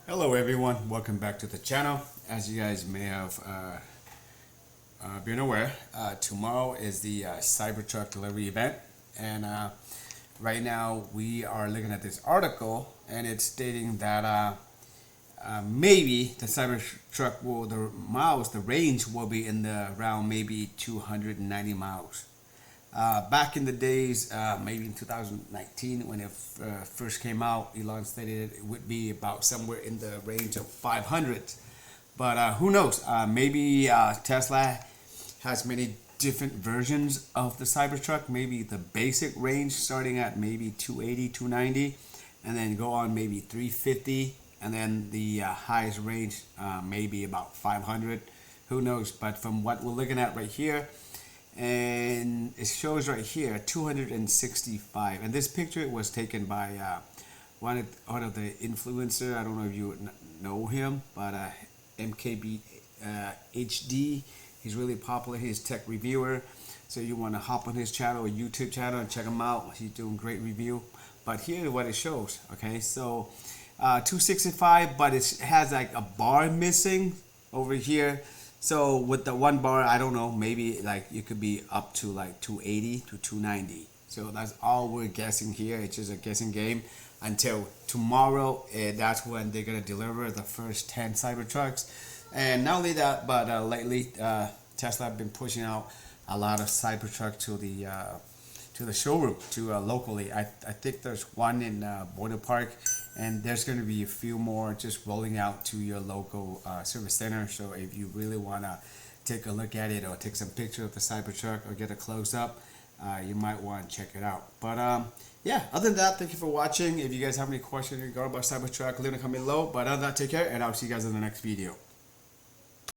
Hello everyone, welcome back to the channel. As you guys may have been aware, tomorrow is the Cybertruck delivery event, and right now we are looking at this article and it's stating that maybe the Cybertruck the range will be in the around maybe 290 miles. Back in the days, maybe in 2019 when it first came out, Elon stated it would be about somewhere in the range of 500. But who knows? Maybe Tesla has many different versions of the Cybertruck. Maybe the basic range starting at maybe 280, 290, and then go on maybe 350, and then the highest range maybe about 500. Who knows? But from what we're looking at right here, and it shows right here 265, and this picture was taken by one of the influencer. I don't know if you know him, but MKB HD. He's really popular. He's a tech reviewer, so you want to hop on his channel or YouTube channel and check him out. He's doing great review. But here's what it shows. Okay, so 265, but it has like a bar missing over here. So with the one bar, I don't know, maybe like it could be up to like 280 to 290. So that's all we're guessing here. It's just a guessing game until tomorrow. That's when they're gonna deliver the first 10 Cybertrucks. And not only that, but lately Tesla have been pushing out a lot of Cybertruck to the showroom, locally. I think there's one in Border Park, and there's going to be a few more just rolling out to your local service center. So if you really want to take a look at it or take some picture of the Cybertruck or get a close up, you might want to check it out. But yeah, other than that, thank you for watching. If you guys have any questions regarding about Cybertruck, leave a comment below. But other than that, take care, and I'll see you guys in the next video.